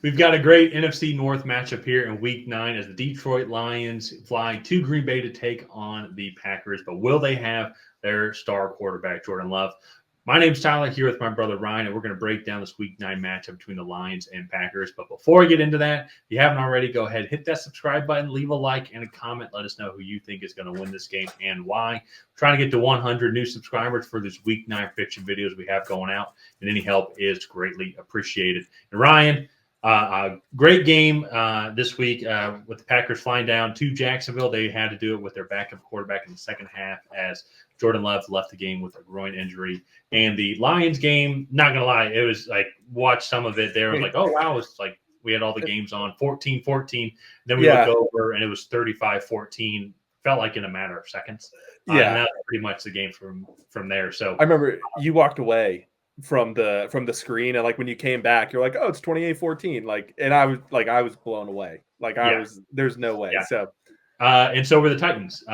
We've got a great NFC North matchup here in Week 9 as the Detroit Lions fly to Green Bay to take on the Packers. But will they have their star quarterback, Jordan Love? My name's Tyler, here with my brother Ryan, and we're going to break down this Week 9 matchup between the Lions and Packers. But before we get into that, if you haven't already, go ahead, hit that subscribe button, leave a like and a comment. Let us know who you think is going to win this game and why. We're trying to get to 100 new subscribers for this Week 9 prediction videos we have going out, and any help is greatly appreciated. And Ryan, great game this week with the Packers flying down to Jacksonville. They had to do it with their backup quarterback in the second half as Jordan Love left the game with a groin injury. And the Lions game, not going to lie, it was like, watch some of it there. I was like, oh, wow. It's like we had all the games on 14-14. Then we looked over and it was 35-14. Felt like in a matter of seconds. And that's pretty much the game from there. So I remember you walked away from the screen, and like when you came back, you're like, oh, it's 28-14. Like, and I was blown away. Like there's no way. So and so were the Titans.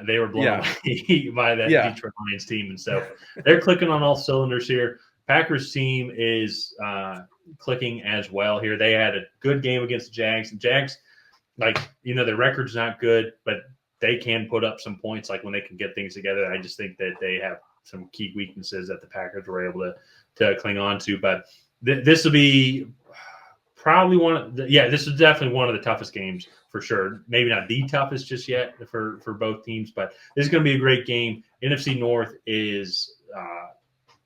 They were blown away by that Detroit Lions team. And so they're clicking on all cylinders here. Packers team is clicking as well here. They had a good game against the Jags. The Jags, their record's not good, but they can put up some points like when they can get things together. I just think that they have some key weaknesses that the Packers were able to cling on to. But this will be probably this is definitely one of the toughest games for sure. Maybe not the toughest just yet for both teams, but this is going to be a great game. NFC North is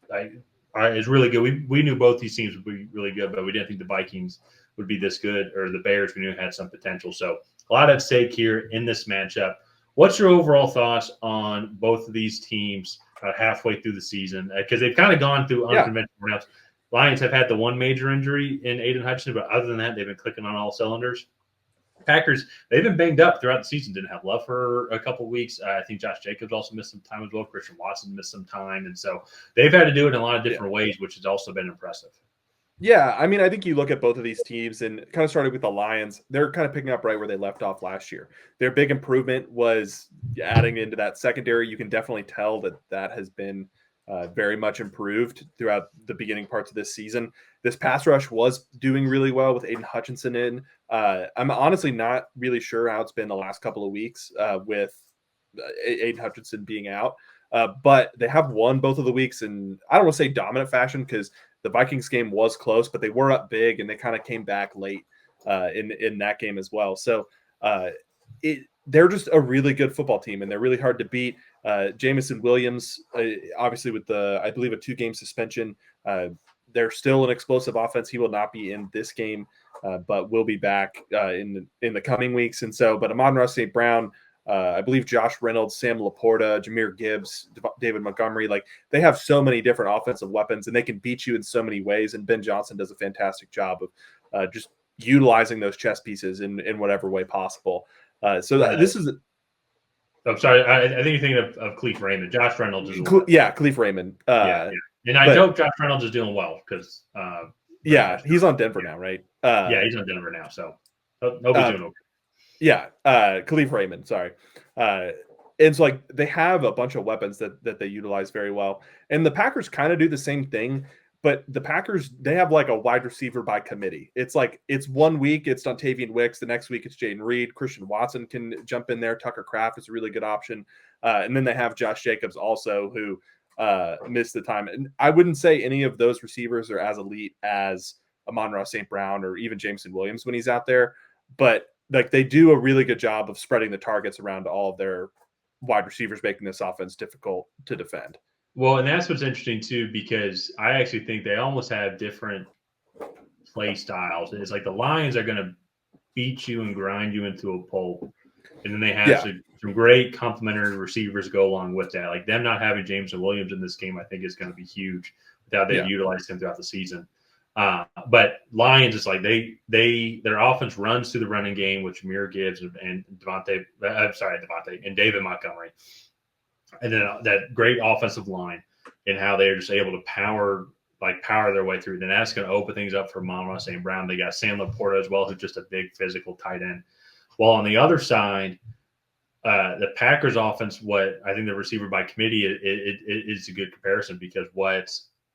really good. We knew both these teams would be really good, but we didn't think the Vikings would be this good, or the Bears we knew had some potential. So a lot at stake here in this matchup. What's your overall thoughts on both of these teams halfway through the season? Because they've kind of gone through unconventional routes. Lions have had the one major injury in Aiden Hutchinson, but other than that, they've been clicking on all cylinders. Packers, they've been banged up throughout the season. Didn't have Love for a couple of weeks. I think Josh Jacobs also missed some time as well. Christian Watson missed some time. And so they've had to do it in a lot of different ways, which has also been impressive. Yeah, I mean, I think you look at both of these teams and kind of started with the Lions. They're kind of picking up right where they left off last year. Their big improvement was adding into that secondary. You can definitely tell that has been very much improved throughout the beginning parts of this season. This pass rush was doing really well with Aiden Hutchinson in. I'm honestly not really sure how it's been the last couple of weeks with Aiden Hutchinson being out. But they have won both of the weeks in, I don't want to say dominant fashion, because the Vikings game was close, but they were up big and they kind of came back late in that game as well. So they're just a really good football team, and they're really hard to beat. Jameson Williams, obviously with I believe a 2-game suspension, they're still an explosive offense. He will not be in this game, but will be back in the coming weeks. And so, but Amon-Ra St. Brown, I believe Josh Reynolds, Sam Laporta, Jahmyr Gibbs, David Montgomery, they have so many different offensive weapons, and they can beat you in so many ways. And Ben Johnson does a fantastic job of just utilizing those chess pieces in whatever way possible. This is. I'm sorry. I think you're thinking of Khalif Raymond. Josh Reynolds is Khalif Raymond. And I hope Josh Reynolds is doing well because he's on Denver now, right? He's on Denver now, so he'll be doing okay. Yeah, Khalif Raymond, sorry. And so they have a bunch of weapons that they utilize very well. And the Packers kind of do the same thing, but the Packers, they have a wide receiver by committee. It's it's 1 week, it's Dontavian Wicks. The next week, it's Jaden Reed. Christian Watson can jump in there. Tucker Kraft is a really good option. And then they have Josh Jacobs also, who missed the time. And I wouldn't say any of those receivers are as elite as Amon-Ra St. Brown or even Jameson Williams when he's out there. But they do a really good job of spreading the targets around all of their wide receivers, making this offense difficult to defend. Well, and that's what's interesting too, because I actually think they almost have different play styles. And it's the Lions are going to beat you and grind you into a pulp. And then they have some great complementary receivers go along with that. Them not having Jameson Williams in this game, I think is going to be huge without they've utilized him throughout the season. But Lions, it's their offense runs through the running game with Jahmyr Gibbs and David Montgomery. And then that great offensive line and how they're just able to power their way through. Then that's going to open things up for Amon-Ra St. Brown. They got Sam Laporta as well, who's just a big physical tight end. While on the other side, the Packers offense, what I think the receiver by committee is a good comparison, because what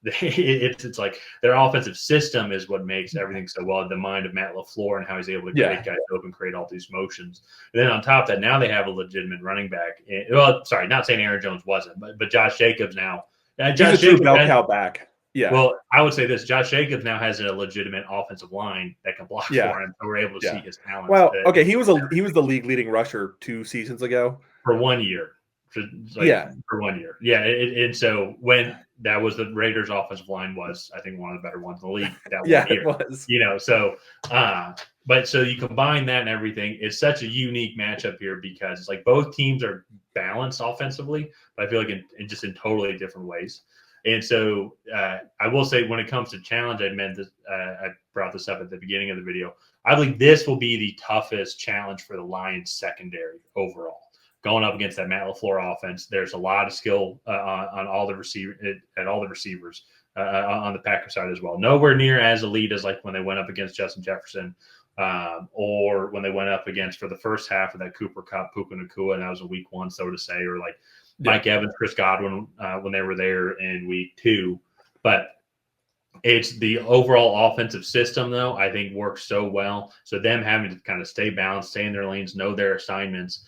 it's like their offensive system is what makes everything so well. The mind of Matt LaFleur and how he's able to create guys open, create all these motions. And then on top of that, now they have a legitimate running back. Well, sorry, not saying Aaron Jones wasn't, but Josh Jacobs now. He's a true bell cow back. Yeah. Well, I would say this: Josh Jacobs now has a legitimate offensive line that can block for him, so we're able to see his talents. Well, okay, he was the league leading rusher 2 seasons ago for 1 year. For 1 year. Yeah, and so when that was the Raiders' offensive line was, I think, one of the better ones in the league that 1 year. It was. So but so you combine that and everything, it's such a unique matchup here because it's like both teams are balanced offensively, but I feel like in just in totally different ways. And so I will say when it comes to challenge, I brought this up at the beginning of the video. I believe this will be the toughest challenge for the Lions secondary overall. Going up against that Matt LaFleur offense, there's a lot of skill on all the receivers on the Packers side as well. Nowhere near as elite as like when they went up against Justin Jefferson or when they went up against for the first half of that Cooper Kupp, Puka Nacua, and that was a week 1, so to say, or like Mike Evans, Chris Godwin when they were there in week 2. But it's the overall offensive system, though, I think works so well. So them having to kind of stay balanced, stay in their lanes, know their assignments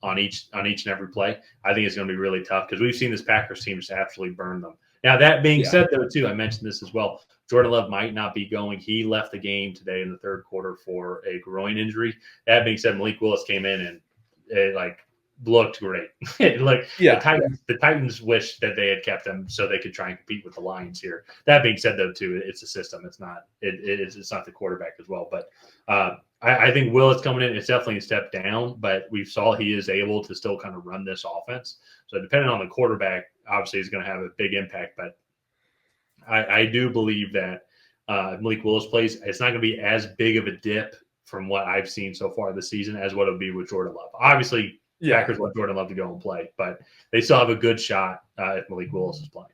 on each and every play, I think it's going to be really tough because we've seen this Packers team just absolutely burn them. Now, that being said, though, too, I mentioned this as well. Jordan Love might not be going. He left the game today in the third quarter for a groin injury. That being said, Malik Willis came in and it, looked great. The Titans wish that they had kept him so they could try and compete with the Lions here. That being said, though, too, it's a system. It's not it's not the quarterback as well. But I think Willis coming in, it's definitely a step down, but we saw he is able to still kind of run this offense. So depending on the quarterback, obviously is going to have a big impact. But I do believe that Malik Willis plays, it's not going to be as big of a dip from what I've seen so far this season as what it would be with Jordan Love. Obviously, Packers want Jordan Love to go and play, but they still have a good shot if Malik Willis is playing.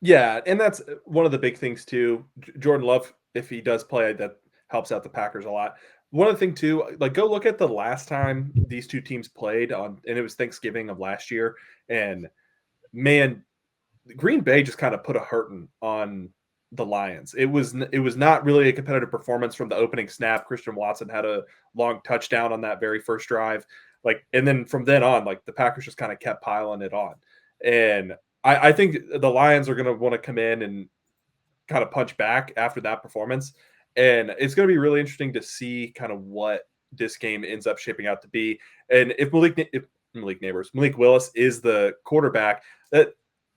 Yeah, and that's one of the big things too. Jordan Love, if he does play, that helps out the Packers a lot. One other thing too, go look at the last time these two teams played and it was Thanksgiving of last year, and man, Green Bay just kind of put a hurting on the Lions. It was not really a competitive performance from the opening snap. Christian Watson had a long touchdown on that very first drive. And then from then on, the Packers just kind of kept piling it on. And I think the Lions are going to want to come in and kind of punch back after that performance. And it's going to be really interesting to see kind of what this game ends up shaping out to be. And if Malik Willis is the quarterback, that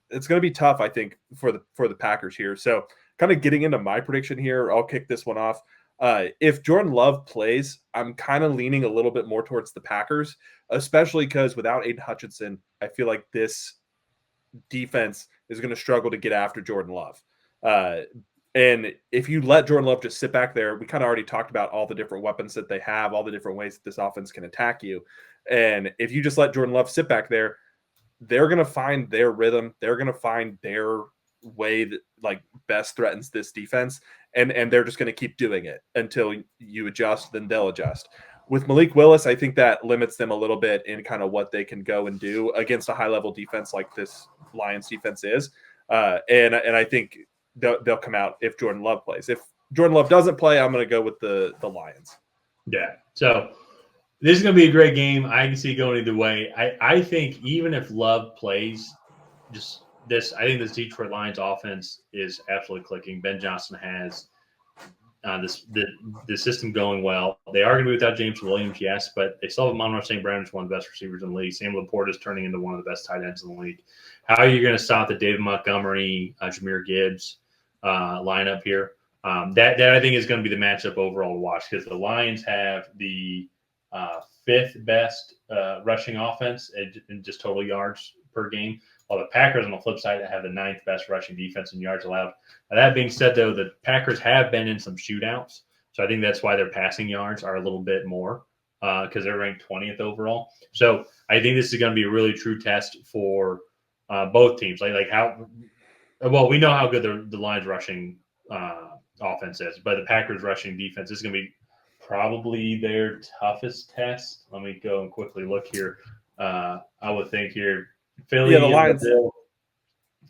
it's going to be tough, I think, for the Packers here. So kind of getting into my prediction here, I'll kick this one off. If Jordan Love plays, I'm kind of leaning a little bit more towards the Packers, especially because without Aiden Hutchinson, I feel like this defense is going to struggle to get after Jordan Love. And if you let Jordan Love just sit back there, we kind of already talked about all the different weapons that they have, all the different ways that this offense can attack you. And if you just let Jordan Love sit back there, they're going to find their rhythm. They're going to find their way that best threatens this defense. And they're just going to keep doing it until you adjust, then they'll adjust. With Malik Willis, I think that limits them a little bit in kind of what they can go and do against a high-level defense like this Lions defense is. And I think they'll come out if Jordan Love plays. If Jordan Love doesn't play, I'm going to go with the Lions. Yeah. So this is going to be a great game. I can see it going either way. I think even if Love plays, I think this Detroit Lions offense is absolutely clicking. Ben Johnson has the system going well. They are going to be without James Williams, yes, but they still have Monroe St. Brown, who's one of the best receivers in the league. Sam Laporte is turning into one of the best tight ends in the league. How are you going to stop the David Montgomery, Jahmyr Gibbs lineup here? That I think is going to be the matchup overall to watch because the Lions have the fifth best rushing offense in just total yards per game, while the Packers on the flip side have the ninth best rushing defense in yards allowed. Now, that being said, though, the Packers have been in some shootouts, so I think that's why their passing yards are a little bit more because they're ranked 20th overall. So I think this is going to be a really true test for both teams. We know how good the Lions rushing offense is, but the Packers rushing defense is going to be probably their toughest test. Let me go and quickly look here. I would think here, Philly. Yeah, the Lions.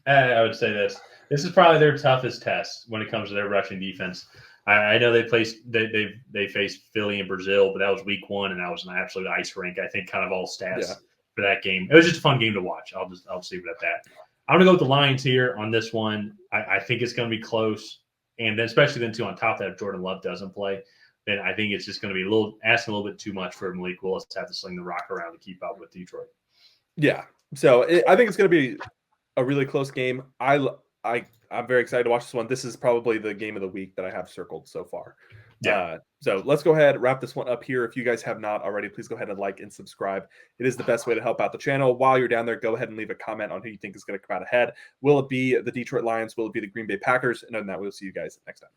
I would say this: This is probably their toughest test when it comes to their rushing defense. I know they faced Philly and Brazil, but that was week 1, and that was an absolute ice rink. I think kind of all stats for that game. It was just a fun game to watch. I'll just leave it at that. I'm gonna go with the Lions here on this one. I think it's gonna be close, and then especially then too on top of that, if Jordan Love doesn't play, then I think it's just gonna be asking a little bit too much for Malik Willis to have to sling the rock around to keep up with Detroit. Yeah, so I think it's gonna be a really close game. I'm very excited to watch this one. This is probably the game of the week that I have circled so far. Yeah. So let's go ahead, wrap this one up here. If you guys have not already, please go ahead and like and subscribe. It is the best way to help out the channel. While you're down there, go ahead and leave a comment on who you think is going to come out ahead. Will it be the Detroit Lions? Will it be the Green Bay Packers? And other than that, we'll see you guys next time.